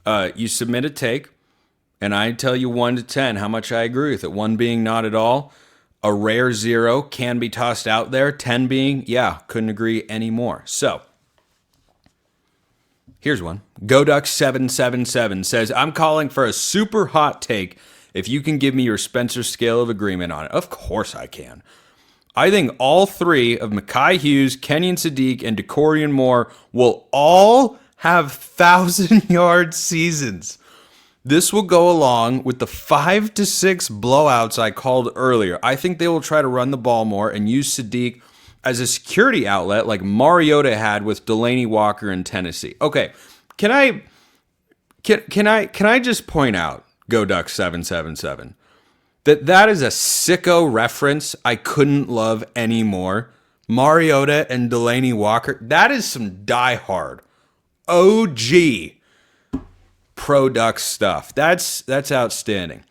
You submit a take, and I tell you 1 to 10 how much I agree with it. 1 being not at all, a rare 0 can be tossed out there. 10 being, yeah, couldn't agree anymore. So, here's one. GoDuck777 says, I'm calling for a super hot take if you can give me your Spencer scale of agreement on it. Of course I can. I think all 3 of Makhi Hughes, Kenyon Sadiq, and Dakorien Moore will all have 1,000-yard seasons. This will go along with the 5 to 6 blowouts I called earlier. I think they will try to run the ball more and use Sadiq as a security outlet like Mariota had with Delanie Walker in Tennessee. Okay, can I just point out, GoDuck777, that is a sicko reference I couldn't love anymore. Mariota and Delanie Walker, that is some diehard OG Pro Ducks stuff. That's outstanding.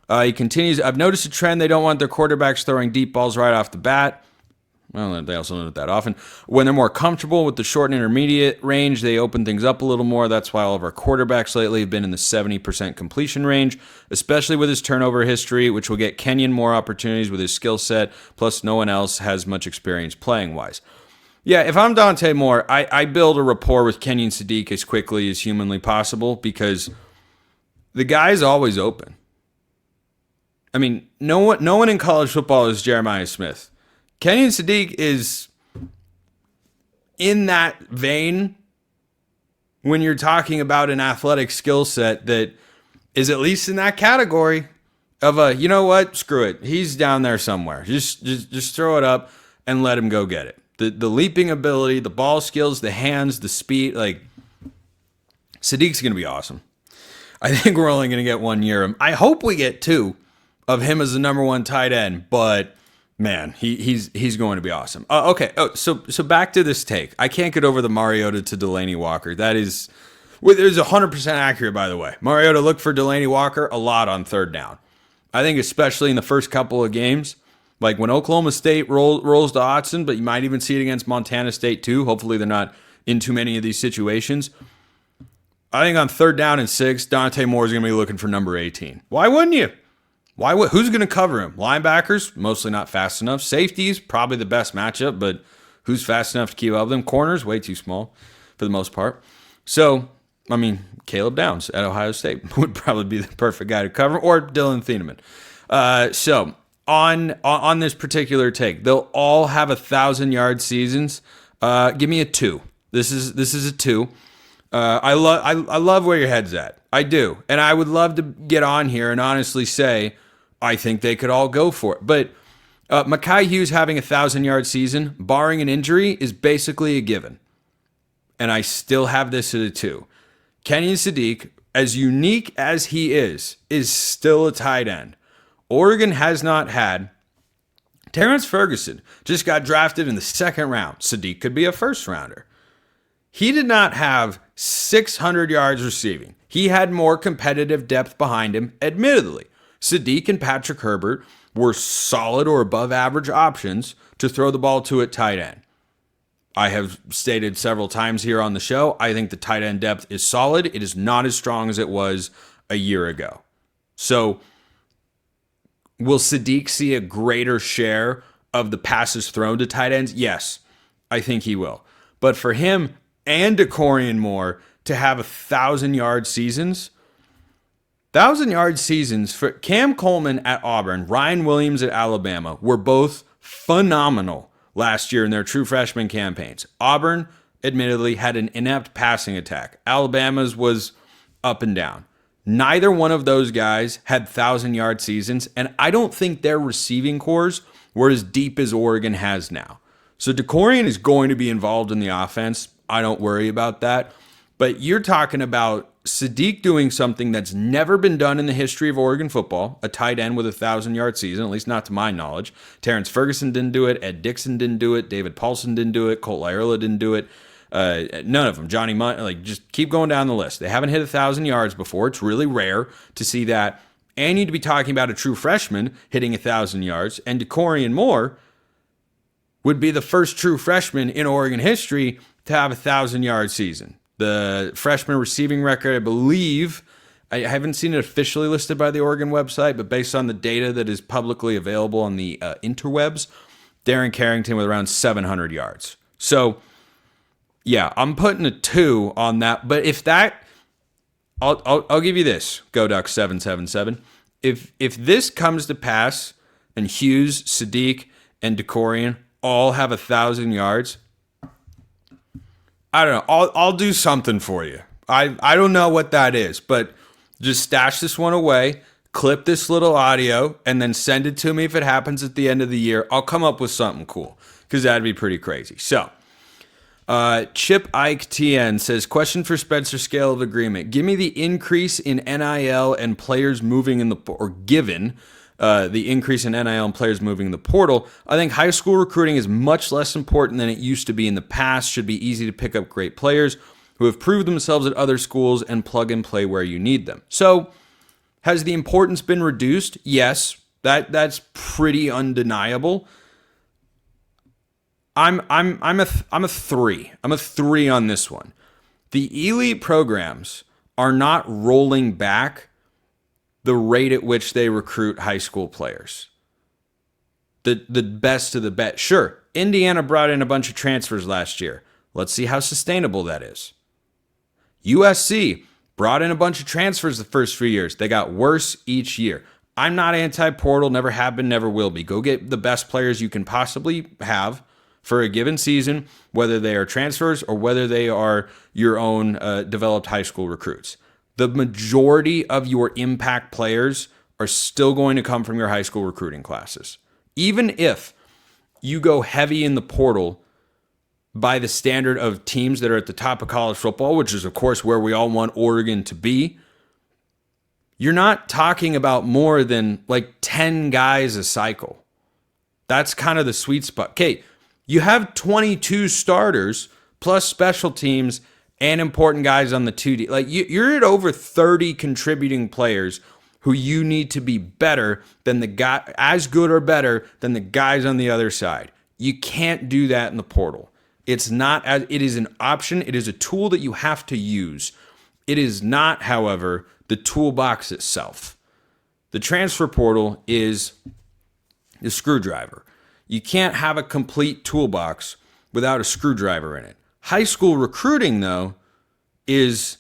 He continues, I've noticed a trend. They don't want their quarterbacks throwing deep balls right off the bat. Well, they also don't do it that often. When they're more comfortable with the short and intermediate range, they open things up a little more. That's why all of our quarterbacks lately have been in the 70% completion range, especially with his turnover history, which will get Kenyon more opportunities with his skill set. Plus, no one else has much experience playing-wise. Yeah, if I'm Dante Moore, I build a rapport with Kenyon Sadiq as quickly as humanly possible because the guy's always open. I mean, no one in college football is Jeremiah Smith. Kenyon Sadiq is in that vein when you're talking about an athletic skill set that is at least in that category of a, you know what, screw it. He's down there somewhere. Just throw it up and let him go get it. The leaping ability, the ball skills, the hands, the speed, like Sadiq's going to be awesome. I think we're only going to get 1 year. I hope we get 2 of him as the number 1 tight end, but man, he's going to be awesome. Okay, so back to this take. I can't get over the Mariota to Delanie Walker. That is, it is 100% accurate, by the way. Mariota looked for Delanie Walker a lot on 3rd down. I think especially in the first couple of games, like when Oklahoma State rolls to Autzen, but you might even see it against Montana State too. Hopefully they're not in too many of these situations. I think on 3rd down and 6, Dante Moore is going to be looking for number 18. Why wouldn't you? Who's going to cover him? Linebackers, mostly not fast enough. Safeties, probably the best matchup, but who's fast enough to keep up with them? Corners, way too small for the most part. So, I mean, Caleb Downs at Ohio State would probably be the perfect guy to cover, or Dylan Thieneman. So, on this particular take, they'll all have 1,000-yard seasons. Give me a 2. This is a 2. I love where your head's at. I do. And I would love to get on here and honestly say, I think they could all go for it. But Makhi Hughes having 1,000-yard season, barring an injury, is basically a given. And I still have this at a 2. Kenyon Sadiq, as unique as he is still a tight end. Oregon has not had. Terrence Ferguson just got drafted in the 2nd round. Sadiq could be a 1st rounder. He did not have 600 yards receiving. He had more competitive depth behind him, admittedly. Sadiq and Patrick Herbert were solid or above average options to throw the ball to at tight end. I have stated several times here on the show, I think the tight end depth is solid. It is not as strong as it was a year ago. So, will Sadiq see a greater share of the passes thrown to tight ends? Yes, I think he will. But for him and Dakorien Moore to have 1,000-yard seasons, 1,000-yard seasons for Cam Coleman at Auburn, Ryan Williams at Alabama were both phenomenal last year in their true freshman campaigns. Auburn, admittedly, had an inept passing attack. Alabama's was up and down. Neither one of those guys had 1,000-yard seasons, and I don't think their receiving cores were as deep as Oregon has now. So Dakorien is going to be involved in the offense. I don't worry about that. But you're talking about Sadiq doing something that's never been done in the history of Oregon football, a tight end with 1,000-yard season, at least not to my knowledge. Terrence Ferguson didn't do it. Ed Dixon didn't do it. David Paulson didn't do it. Colt Iola didn't do it. None of them. Johnny Munt, just keep going down the list. They haven't hit 1,000 yards before. It's really rare to see that. And you'd be talking about a true freshman hitting 1,000 yards. And Dakorien Moore would be the first true freshman in Oregon history to have 1,000-yard season. The freshman receiving record, I believe, I haven't seen it officially listed by the Oregon website, but based on the data that is publicly available on the interwebs, Darren Carrington with around 700 yards. So, yeah, I'm putting a 2 on that. But if that, I'll give you this, Go Ducks 777. If this comes to pass and Hughes, Sadiq, and Dakorien all have 1,000 yards, I don't know. I'll do something for you. I don't know what that is, but just stash this one away, clip this little audio, and then send it to me if it happens at the end of the year. I'll come up with something cool because that'd be pretty crazy. So, Chip Ike TN says, question for Spencer, scale of agreement. Give me the increase in NIL and players moving in the, or given the increase in NIL and players moving in the portal. I think high school recruiting is much less important than it used to be in the past. Should be easy to pick up great players who have proved themselves at other schools and plug and play where you need them. So, has the importance been reduced? Yes, that's pretty undeniable. I'm a 3. I'm a 3 on this one. The elite programs are not rolling back the rate at which they recruit high school players. The best of the best. Sure, Indiana brought in a bunch of transfers last year. Let's see how sustainable that is. USC brought in a bunch of transfers the first few years. They got worse each year. I'm not anti-portal, never have been, never will be. Go get the best players you can possibly have for a given season, whether they are transfers or whether they are your own developed high school recruits. The majority of your impact players are still going to come from your high school recruiting classes. Even if you go heavy in the portal by the standard of teams that are at the top of college football, which is, of course, where we all want Oregon to be, you're not talking about more than like 10 guys a cycle. That's kind of the sweet spot. Okay, you have 22 starters plus special teams and important guys on the 2D. Like you're at over 30 contributing players who you need to be better than the guy, as good or better than the guys on the other side. You can't do that in the portal. It's not as it is an option. It is a tool that you have to use. It is not, however, the toolbox itself. The transfer portal is the screwdriver. You can't have a complete toolbox without a screwdriver in it. High school recruiting, though, is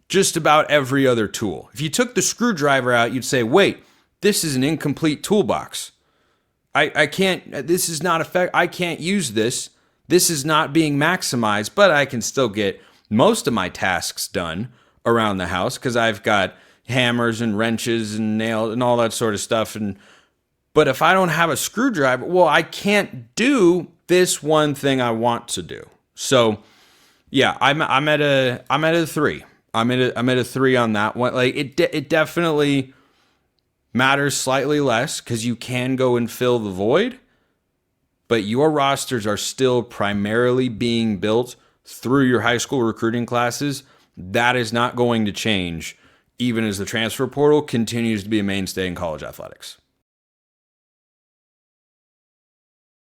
just about every other tool. If you took the screwdriver out, you'd say, wait, this is an incomplete toolbox. I can't, this is not effective. I can't use this. This is not being maximized, but I can still get most of my tasks done around the house because I've got hammers and wrenches and nails and all that sort of stuff. But if I don't have a screwdriver, well, I can't do this one thing I want to do. So, yeah, I'm at a 3. I'm at a 3 on that one. Like it definitely matters slightly less because you can go and fill the void. But your rosters are still primarily being built through your high school recruiting classes. That is not going to change even as the transfer portal continues to be a mainstay in college athletics.